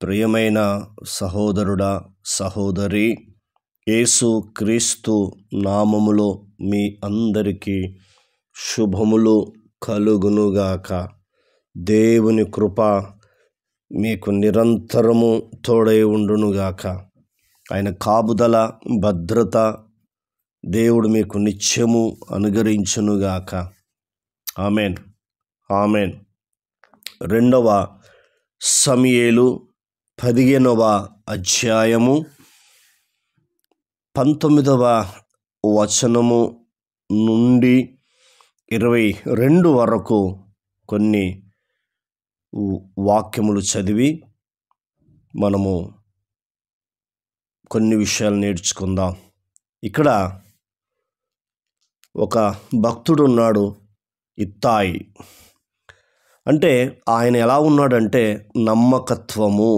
ప్రియమైన సహోదరుడా, సహోదరి, యేసు క్రీస్తు నామములో మీ అందరికీ శుభములు కలుగునుగాక. దేవుని కృప మీకు నిరంతరము తోడై ఉండునుగాక. ఆయన కాపుదల, భద్రత దేవుడు మీకు నిత్యము అనుగ్రహించునుగాక. Amen, amen. 2వ సమూయేలు 15వ అధ్యాయము 19వ వచనము నుండి 22 వరకు కొన్ని వాక్యములు చదివి మనము కొన్ని విషయాలు నేర్చుకుందాం. ఇక్కడ ఒక భక్తుడు ఉన్నాడు, ఇత్తాయి. అంటే ఆయన ఎలా ఉన్నాడంటే నమ్మకత్వము,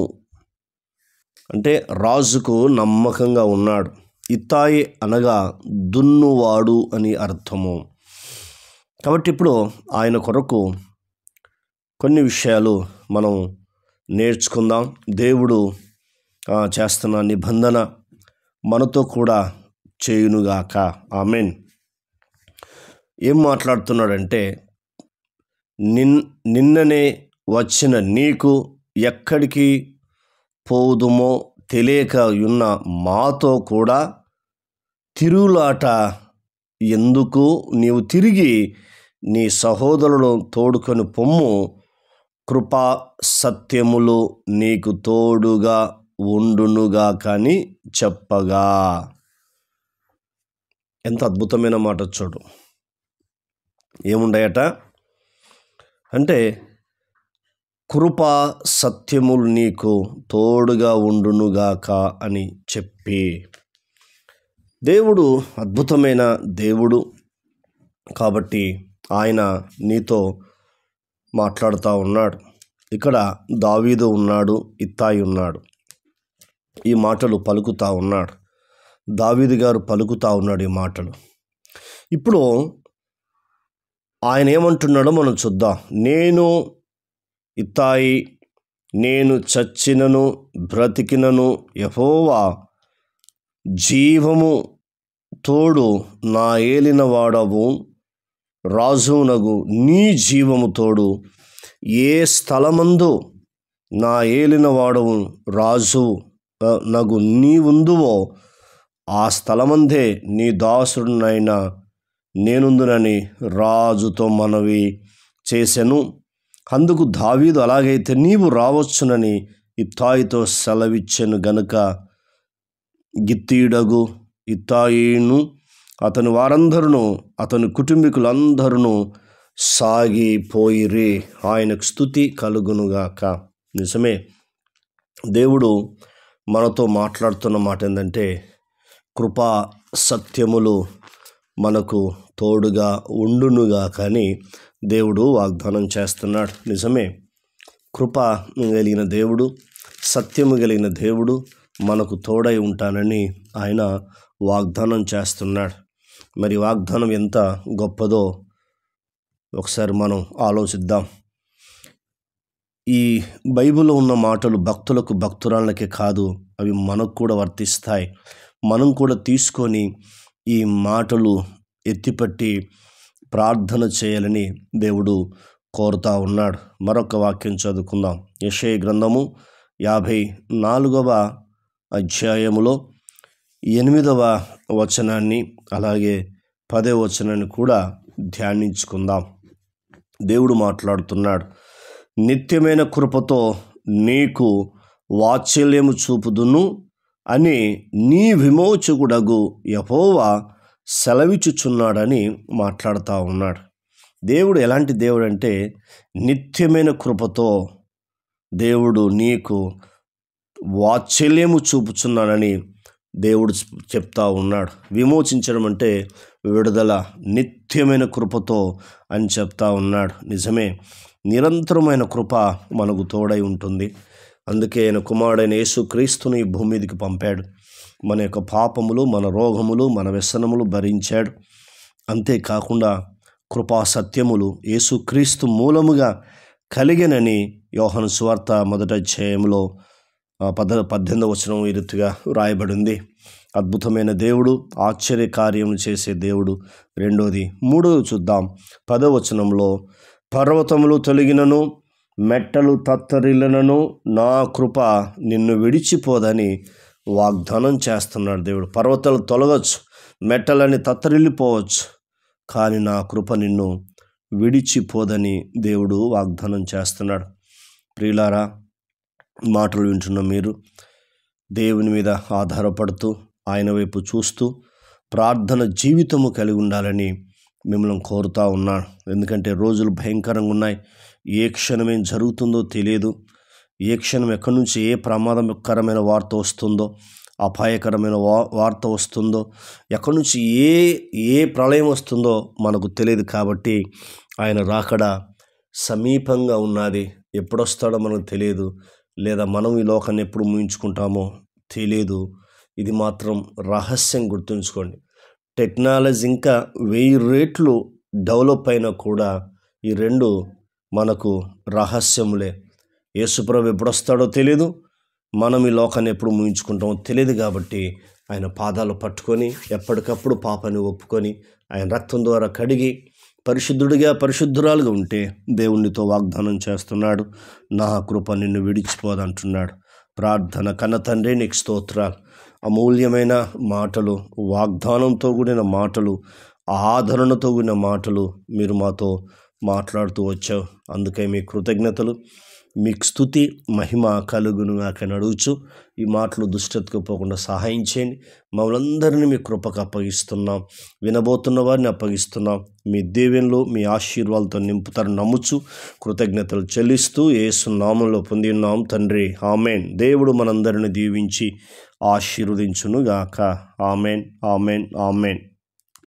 అంటే రాజుకు నమ్మకంగా ఉన్నాడు. ఇత్తాయి అనగా దున్నువాడు అని అర్థము. కాబట్టి ఇప్పుడు ఆయన కొరకు కొన్ని విషయాలు మనం నేర్చుకుందాం. దేవుడు చేస్తున్న నిబంధన మనతో కూడా చేయునుగాక. ఆమెన్. ఏం మాట్లాడుతున్నాడంటే, నిన్ననే వచ్చిన నీకు ఎక్కడికి పోదుమో తెలియక ఉన్న మాతో కూడా తిరుగులాట ఎందుకు? నీవు తిరిగి నీ సహోదరులను తోడుకొని పొమ్ము, కృపా సత్యములు నీకు తోడుగా ఉండునుగా కానీ చెప్పగా. ఎంత అద్భుతమైన మాట చూడు. ఏముండయట అంటే, కృపా సత్యములు నీకు తోడుగా ఉండునుగాక అని చెప్పి. దేవుడు అద్భుతమైన దేవుడు కాబట్టి ఆయన నీతో మాట్లాడుతూ ఉన్నాడు. ఇక్కడ దావీదు ఉన్నాడు, ఇత్తాయి ఉన్నాడు. ఈ మాటలు పలుకుతూ ఉన్నాడు. దావీదు గారు పలుకుతూ ఉన్నాడు ఈ మాటలు. ఇప్పుడు ఆయన ఏమంటున్నాడో మనం చూద్దాం. నేను ఇత్తాయి, నేను చచ్చినను బ్రతికినను యెహోవా జీవము తోడు నా ఏలినవాడవు, రాజునగు నీ జీవము తోడు ఏ స్థలమందు నా ఏలినవాడవు రాజు నగు నీవుందువో ఆ స్థలమందే నీ దాసుడునైనా నేనుందునని రాజుతో మనవి చేసెను. అందుకు దావీదు, అలాగైతే నీవు రావచ్చునని ఇత్తాయితో సెలవిచ్చెను గనుక గిత్తీయుడగు ఇత్తాయిను అతని వారందరూ అతని కుటుంబీకులందరూ సాగిపోయిరి. ఆయనకు స్తుతి కలుగునుగాక. నిజమే, దేవుడు మనతో మాట్లాడుతున్న మాట ఏంటంటే, కృపా సత్యములు మనకు తోడుగా ఉండునుగా కానీ దేవుడు వాగ్దానం చేస్తున్నాడు. నిజమే, కృప కలిగిన దేవుడు, సత్యము కలిగిన దేవుడు మనకు తోడై ఉంటానని ఆయన వాగ్దానం చేస్తున్నాడు. మరి వాగ్దానం ఎంత గొప్పదో ఒకసారి మనం ఆలోచిద్దాం. ఈ బైబిల్లో ఉన్న మాటలు భక్తులకు, భక్తురాళ్ళకే కాదు, అవి మనకు కూడా వర్తిస్తాయి. మనం కూడా తీసుకొని ఈ మాటలు ఎత్తిపట్టి ప్రార్థన చేయాలని దేవుడు కోరుతా ఉన్నాడు. మరొక వాక్యం చదువుకుందాం. యెషయా గ్రంథము 54వ అధ్యాయములో 8వ వచనాన్ని అలాగే 10వ వచనాన్ని కూడా ధ్యానించుకుందాం. దేవుడు మాట్లాడుతున్నాడు. నిత్యమైన కృపతో నీకు వాత్సల్యము చూపుదును అని నీ విమోచకుడగు యెహోవా సెలవిచ్చుచున్నాడని మాట్లాడుతూ ఉన్నాడు. దేవుడు ఎలాంటి దేవుడు అంటే, నిత్యమైన కృపతో దేవుడు నీకు వాత్సల్యము చూపుచున్నాడని దేవుడు చెప్తా ఉన్నాడు. విమోచించడం అంటే విడుదల, నిత్యమైన కృపతో అని చెప్తా ఉన్నాడు. నిజమే, నిరంతరమైన కృప మనకు తోడై ఉంటుంది. అందుకే ఆయన కుమారుడైన యేసు క్రీస్తుని ఈ భూమి మీదకి పంపాడు. మన యొక్క పాపములు, మన రోగములు, మన వ్యసనములు భరించాడు. అంతేకాకుండా కృపా సత్యములు యేసుక్రీస్తు మూలముగా కలిగినని యోహాను సువార్త 1వ అధ్యాయంలో 18వ వచనం ఈ రీతిగా రాయబడింది. అద్భుతమైన దేవుడు, ఆశ్చర్య కార్యములు చేసే దేవుడు. రెండోది, మూడోది చూద్దాం. 10వ వచనంలో, పర్వతములు తొలగినను మెట్టలు తత్తరిల్లినను నా కృప నిన్ను విడిచిపోదని వాగ్దానం చేస్తున్నాడు దేవుడు. పర్వతాలు తొలగచ్చు, మెట్టలని తత్తరిల్లిపోవచ్చు, కానీ నా కృప నిన్ను విడిచిపోదని దేవుడు వాగ్దానం చేస్తున్నాడు. ప్రియులారా, మాటలు వింటున్న మీరు దేవుని మీద ఆధారపడుతూ ఆయన వైపు చూస్తూ ప్రార్థన జీవితము కలిగి ఉండాలని మిమ్మల్ని కోరుతా ఉన్నాను. ఎందుకంటే రోజులు భయంకరంగా ఉన్నాయి. ఏ క్షణం ఏం జరుగుతుందో తెలియదు. ఏ క్షణం ఎక్కడి నుంచి ఏ ప్రమాదకరమైన వార్త వస్తుందో, అపాయకరమైన వార్త వస్తుందో, ఎక్కడి నుంచి ఏ ప్రళయం వస్తుందో మనకు తెలియదు. కాబట్టి ఆయన రాకడ సమీపంగా ఉన్నది. ఎప్పుడొస్తాడో మనకు తెలియదు, లేదా మనం ఈ లోకాన్ని ఎప్పుడు ముగించుకుంటామో తెలియదు. ఇది మాత్రం రహస్యం, గుర్తుంచుకోండి. టెక్నాలజీ ఇంకా 1000 రెట్లు డెవలప్ అయినా కూడా ఈ రెండు మనకు రహస్యములే. యేసుప్రభు ఎప్పుడు వస్తాడో తెలియదు, మనం ఈ లోకాన్ని ఎప్పుడు ముగించుకుంటామో తెలియదు. కాబట్టి ఆయన పాదాలు పట్టుకొని ఎప్పటికప్పుడు పాపాన్ని ఒప్పుకొని ఆయన రక్తం ద్వారా కడిగి పరిశుద్ధుడిగా పరిశుద్ధురాలుగా ఉంటే దేవునితో వాగ్దానం చేస్తున్నాడు, నా కృప నిన్ను విడిచిపోదంటున్నాడు. ప్రార్థన. కన్న తండ్రి, నీకు స్తోత్రాలు. అమూల్యమైన మాటలు, వాగ్దానంతో కూడిన మాటలు, ఆదరణతో కూడిన మాటలు మీరు మాతో మాట్లాడుతూ వచ్చావు. అందుకే మీ కృతజ్ఞతలు, మీకు స్తుతి మహిమ కలుగును నాకని అడుగుచు ఈ మాటలు దుష్టతకు పోకుండా సహాయం చేయండి. మమ్మల్ని అందరినీ మీ కృపకు అప్పగిస్తున్నాం. వినబోతున్న వారిని అప్పగిస్తున్నాం. మీ దీవెనలు, మీ ఆశీర్వాదాలతో నింపుతారని నమ్ముచు కృతజ్ఞతలు చెల్లిస్తూ యేసు నామములో పొంది ఉన్నాం తండ్రి. ఆమెన్. దేవుడు మనందరిని దీవించి ఆశీర్వదించునుగాక. Amen, amen, amen.